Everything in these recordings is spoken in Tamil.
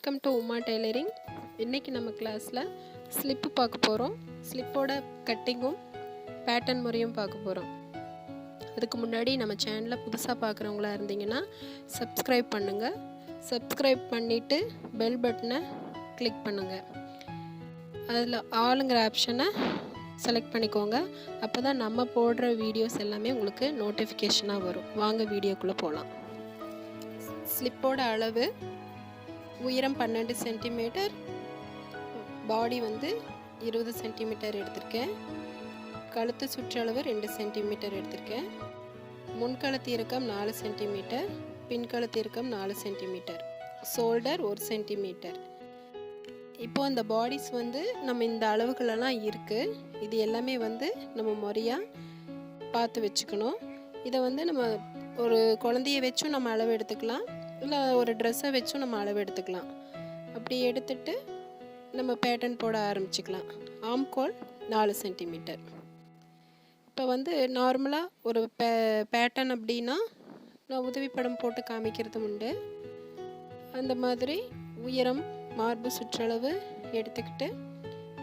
Welcome to Uma tailoring. இன்றைக்கி நம்ம கிளாஸில் ஸ்லிப்பு பார்க்க போகிறோம். ஸ்லிப்போட கட்டிங்கும் பேட்டர்ன் முறையும் பார்க்க போகிறோம். அதுக்கு முன்னாடி நம்ம சேனலை புதுசாக பார்க்குறவங்களா இருந்தீங்கன்னா சப்ஸ்கிரைப் பண்ணுங்கள். சப்ஸ்கிரைப் பண்ணிவிட்டு பெல் பட்டனை கிளிக் பண்ணுங்கள். அதில் ஆளுங்கிற ஆப்ஷனை செலக்ட் பண்ணிக்கோங்க. அப்போ தான் நம்ம போடுற வீடியோஸ் எல்லாமே உங்களுக்கு நோட்டிஃபிகேஷனாக வரும். வாங்க வீடியோக்குள்ளே போகலாம். ஸ்லிப்போட அளவு உயரம் 12 சென்டிமீட்டர், பாடி 20 சென்டிமீட்டர் எடுத்திருக்கேன். கழுத்து சுற்றளவு 2 சென்டிமீட்டர் எடுத்திருக்கேன். முன்கழுத்து இறுக்கம் 4 சென்டிமீட்டர், பின்கழுத்து இறுக்கம் 4 சென்டிமீட்டர், ஷோல்டர் 1 சென்டிமீட்டர். இப்போ அந்த பாடிஸ் நம்ம இந்த அளவுகளெல்லாம் இருக்குது. இது எல்லாமே நம்ம முறையாக பார்த்து வச்சுக்கணும். இதை நம்ம ஒரு குழந்தைய வச்சும் நம்ம அளவு எடுத்துக்கலாம், இல்லை ஒரு ட்ரெஸ்ஸை வச்சும் நம்ம அளவு எடுத்துக்கலாம். அப்படி எடுத்துட்டு நம்ம பேட்டர்ன் போட ஆரம்பிச்சுக்கலாம். ஆம்கோல் 4 சென்டிமீட்டர். இப்போ நார்மலாக ஒரு பேட்டர்ன் அப்படின்னா நான் உதவி படம் போட்டு காமிக்கிறது உண்டு. அந்த மாதிரி உயரம், மார்பு சுற்றளவு எடுத்துக்கிட்டு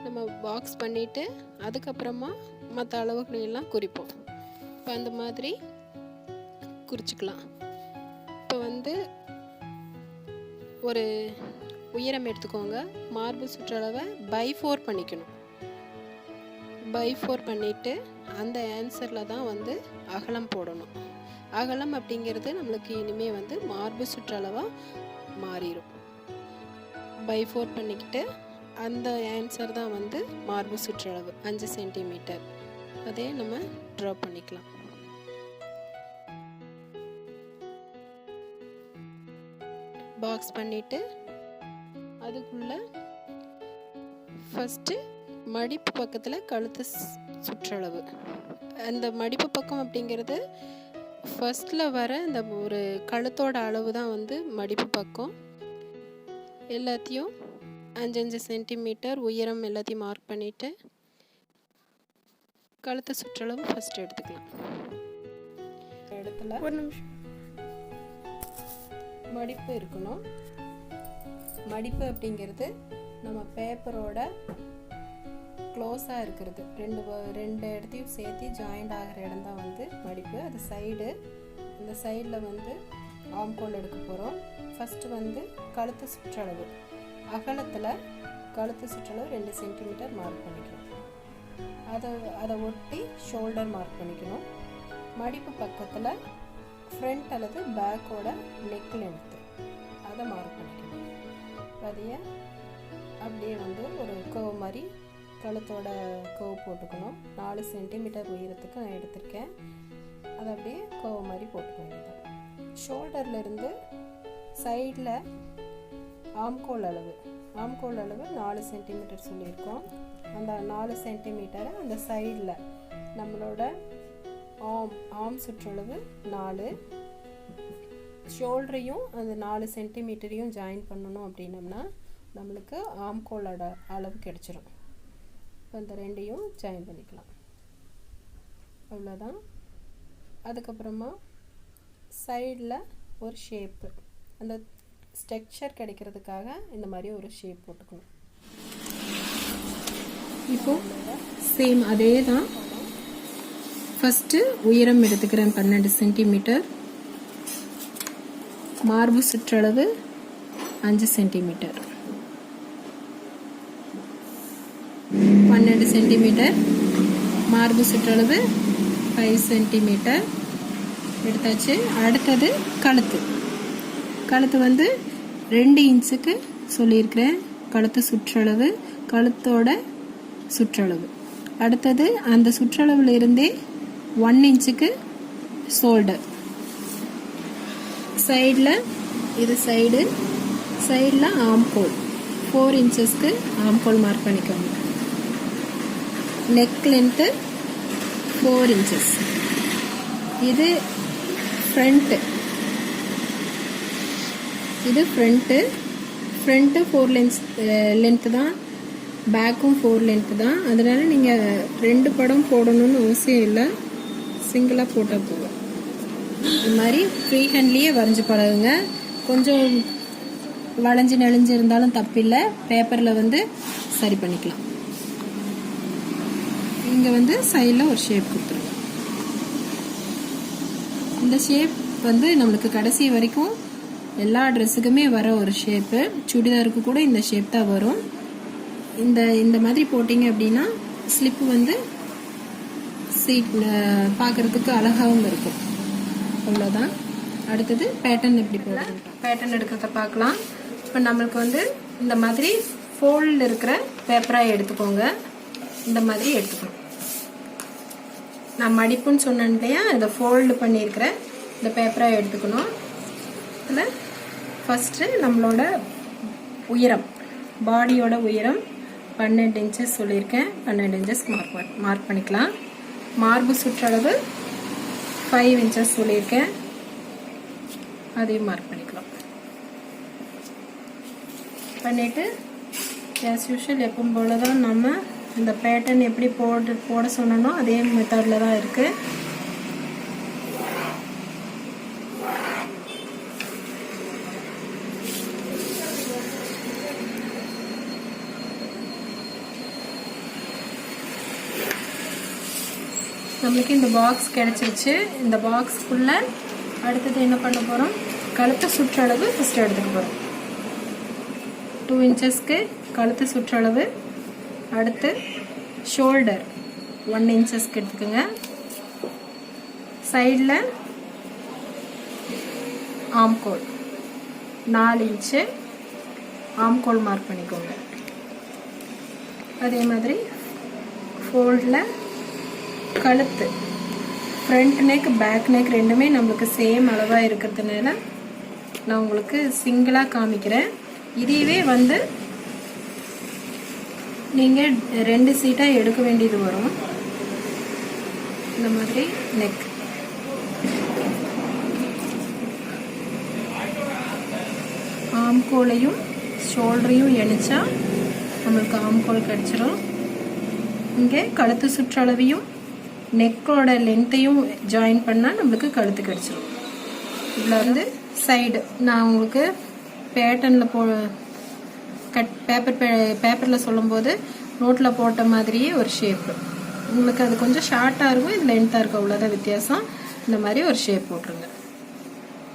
நம்ம பாக்ஸ் பண்ணிவிட்டு அதுக்கப்புறமா மற்ற அளவுகளெல்லாம் குறிப்போம். இப்போ அந்த மாதிரி குறிச்சிக்கலாம். இப்போ ஒரு உயரம் எடுத்துக்கோங்க. மார்பு சுற்றளவை by 4 பண்ணிக்கணும். by 4 பண்ணிவிட்டு அந்த ஆன்சரில் தான் அகலம் போடணும். அகலம் அப்படிங்கிறது நம்மளுக்கு இனிமேல் மார்பு சுற்றளவாக மாறிடும். by 4 பண்ணிக்கிட்டு அந்த ஆன்சர் தான் மார்பு சுற்றளவு 5 சென்டிமீட்டர். அதே நம்ம ட்ரா பண்ணிக்கலாம். பாக்ஸ் பண்ணிவிட்டு அதுக்குள்ளே ஃபஸ்ட்டு மடிப்பு பக்கத்தில் கழுத்து சுற்றளவு. அந்த மடிப்பு பக்கம் அப்படிங்கிறது ஃபஸ்ட்டில் வர அந்த ஒரு கழுத்தோட அளவு தான் மடிப்பு பக்கம். எல்லாத்தையும் 5 சென்டிமீட்டர் உயரம் எல்லாத்தையும் மார்க் பண்ணிவிட்டு கழுத்து சுற்றளவு ஃபஸ்ட்டு எடுத்துக்கலாம். இடத்துல ஒரு நிமிஷம் மடிப்பு இருக்கணும். மடிப்பு அப்படிங்கிறது நம்ம பேப்பரோட க்ளோஸாக இருக்கிறது, ரெண்டு இடத்தையும் சேர்த்து ஜாயிண்ட் ஆகிற இடம் தான் மடிப்பு. அது சைடு, இந்த சைடில் ஆம்கோல் எடுக்க போகிறோம். ஃபஸ்ட்டு கழுத்து சுற்றளவு அகலத்தில் கழுத்து சுற்றளவு 2 சென்டிமீட்டர் மார்க் பண்ணிக்கணும். அதை ஒட்டி ஷோல்டர் மார்க் பண்ணிக்கணும். மடிப்பு பக்கத்தில் ஃப்ரண்ட் அல்லது பேக்கோட நெக் லென்த்து அதை மார்க் பண்ணிக்கணும். அதையே அப்படியே ஒரு கர்வ் மாதிரி கழுத்தோட கர்வ் போட்டுக்கணும். 4 சென்டிமீட்டர் உயரத்துக்கு நான் எடுத்திருக்கேன். அதை அப்படியே கர்வ் மாதிரி போட்டுக்க வேண்டியது. ஷோல்டர்லேருந்து சைடில் ஆம்கோல் அளவு 4 சென்டிமீட்டர் சொல்லியிருக்கோம். அந்த 4 சென்டிமீட்டரை அந்த சைடில் நம்மளோட ஆம் சுற்றளவு 4, ஷோல்டரையும் அந்த 4 சென்டிமீட்டரையும் ஜாயின் பண்ணணும். அப்படின்னம்னா நம்மளுக்கு ஆம்கோலோட அளவு கிடச்சிரும். இப்போ இந்த ரெண்டையும் ஜாயின் பண்ணிக்கலாம். அவ்வளோதான். அதுக்கப்புறமா சைடில் ஒரு ஷேப்பு, அந்த ஸ்ட்ரக்சர் கிடைக்கிறதுக்காக இந்த மாதிரி ஒரு ஷேப் போட்டுக்கணும். இப்போ சேம் அதே தான். ஃபஸ்ட்டு உயரம் எடுத்துக்கிறேன் 12 சென்டிமீட்டர், மார்பு சுற்றளவு 5 சென்டிமீட்டர், 12 சென்டிமீட்டர், மார்பு சுற்றளவு 5 சென்டிமீட்டர் எடுத்தாச்சு. அடுத்தது கழுத்து 2 இன்ச்சுக்கு சொல்லியிருக்கிறேன் கழுத்து சுற்றளவு, கழுத்தோட சுற்றளவு. அடுத்தது அந்த சுற்றளவில் இருந்தே 1 இன்ச்சுக்கு ஷோல்டர். சைடில் இது சைடில் ஆம்கோல் 4 இன்ச்சஸ்க்கு ஆம்கோல் மார்க் பண்ணிக்கோங்க. Neck length 4 inches. இது ஃப்ரண்ட்டு 4 லென்த்து தான், பேக்கும் 4 லென்த்து தான். அதனால் நீங்கள் 2 படம் போடணும்னு அவசியம் இல்லை, சிங்கிளாக போட்டால் போதும். இது மாதிரி ஃப்ரீ ஹேண்ட்லேயே வரைஞ்சி பழகுங்க. கொஞ்சம் வளைஞ்சு நெளிஞ்சு இருந்தாலும் தப்பில்லை, பேப்பரில் வந்து சரி பண்ணிக்கலாம். இங்கே வந்து சைடில் ஒரு ஷேப் கொடுத்துருங்க. இந்த ஷேப் வந்து நம்மளுக்கு கடைசி வரைக்கும் எல்லா ட்ரெஸ்ஸுக்குமே வர ஒரு ஷேப்பு. சுடிதாருக்கு கூட இந்த ஷேப் தான் வரும். இந்த மாதிரி போட்டிங்க அப்படின்னா ஸ்லிப்பு வந்து பார்க்குறதுக்கு அழகாகவும் இருக்கும். அவ்வளோதான். அடுத்தது பேட்டர்ன் எப்படி போடுறது, பேட்டர்ன் எடுக்கிறத பார்க்கலாம். இப்போ நம்மளுக்கு வந்து இந்த மாதிரி ஃபோல்டு இருக்கிற பேப்பராக எடுத்துக்கோங்க. இந்த மாதிரி எடுத்துக்கணும். நான் மடிப்புன்னு சொன்னேன் இல்லையா, இதை ஃபோல்டு பண்ணியிருக்கிற இந்த பேப்பராக எடுத்துக்கணும். இதில் ஃபஸ்ட்டு நம்மளோட உயரம், பாடியோட உயரம் 12 இன்ச்சஸ் சொல்லியிருக்கேன். 12 இன்ச்சஸ் மார்க் பண்ணிக்கலாம். மார்பு சுற்றளவு 5 இன்ச்சஸ் சொல்லியிருக்கேன், அதையும் மார்க் பண்ணிக்கலாம். பண்ணிவிட்டு ஆஸ் யூஷுவல் எப்பவும் போல தான் நம்ம இந்த பேட்டர்ன் எப்படி போட சொன்னனோ அதே மெத்தடில் தான் இருக்குது. நம்மளுக்கு இந்த பாக்ஸ் கிடச்சிருச்சு. இந்த பாக்ஸ்க்குள்ளே அடுத்தது என்ன பண்ண போகிறோம், கழுத்து சுற்றளவு ஃபஸ்ட்டு எடுத்துக்க போகிறோம். 2 இன்ச்சஸ்க்கு கழுத்து சுற்றளவு. அடுத்து ஷோல்டர் 1 இன்ச்சஸ்க்கு எடுத்துக்கோங்க. சைடில் ஆம்கோல் 4 இன்ச்சு ஆம்கோல் மார்க் பண்ணிக்கோங்க. அதே மாதிரி ஃபோல்டில் கழுத்து, ஃப்ரண்ட் நெக் பேக் நெக் ரெண்டுமே நம்மளுக்கு சேம் அளவாக இருக்கிறதுனால நான் உங்களுக்கு சிங்கிளாக காமிக்கிறேன். இதுவே வந்து நீங்கள் 2 சீட்டாக எடுக்க வேண்டியது வரும். இந்த மாதிரி நெக், ஆம்கோலையும் ஷோல்டரையும் இணைச்சா நம்மளுக்கு ஆம்கோல் கிடச்சிரும். இங்கே கழுத்து சுற்றளவையும் நெக்கோட லென்த்தையும் ஜாயின் பண்ணால் நம்மளுக்கு கழுத்து கிடச்சிரும். இதில் வந்து சைடு நான் உங்களுக்கு பேட்டர்னில் பேப்பரில் சொல்லும்போது நோட்டில் போட்ட மாதிரியே ஒரு ஷேப்பு. உங்களுக்கு அது கொஞ்சம் ஷார்ட்டாக இருக்கும், இது லென்த்தாக இருக்கும், அவ்வளோதான் வித்தியாசம். இந்த மாதிரி ஒரு ஷேப் போட்டுருங்க.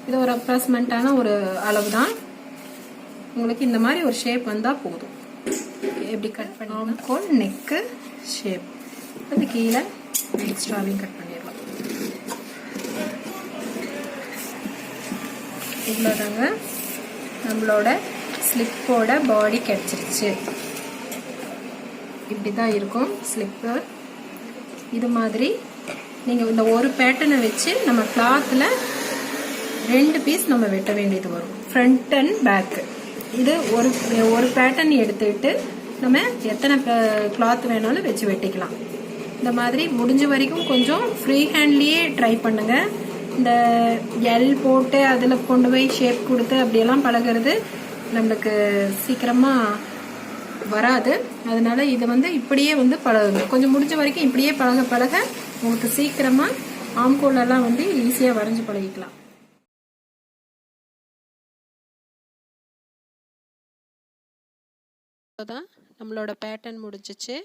இது ஒரு அப்ராக்சிமேட்டான ஒரு அளவு தான். உங்களுக்கு இந்த மாதிரி ஒரு ஷேப் வந்தால் போதும். எப்படி கட் பண்ணி ஆம்கோல் நெக்கு ஷேப், அது கீழே எக்ஸ்ட்ராவையும் கட் பண்ணிடலாம். இவ்வளோதாங்க நம்மளோட ஸ்லிப்போட பாடி கிடச்சிருச்சு. இப்படி தான் இருக்கும் ஸ்லிப்பு. இது மாதிரி நீங்கள் இந்த ஒரு பேட்டர்னை வச்சு நம்ம கிளாத்தில் 2 பீஸ் நம்ம வெட்ட வேண்டியது வரும், ஃப்ரண்ட் அண்ட் பேக்கு. இது ஒரு பேட்டர்ன் எடுத்துக்கிட்டு நம்ம எத்தனை கிளாத் வேணாலும் வச்சு வெட்டிக்கலாம். இந்த மாதிரி முடிஞ்ச வரைக்கும் கொஞ்சம் ஃப்ரீ ஹேண்ட்லேயே ட்ரை பண்ணுங்கள். இந்த எல் போட்டு அதில் கொண்டு போய் ஷேப் கொடுத்து அப்படியெல்லாம் பழகிறது நம்மளுக்கு சீக்கிரமாக வராது. அதனால இதை வந்து இப்படியே வந்து பழகுங்க. கொஞ்சம் முடிஞ்ச வரைக்கும் இப்படியே பழக உங்களுக்கு சீக்கிரமாக ஆம்கோலெல்லாம் வந்து ஈஸியாக வரைஞ்சி பழகிக்கலாம். தான் நம்மளோட பேட்டர்ன் முடிஞ்சிச்சு.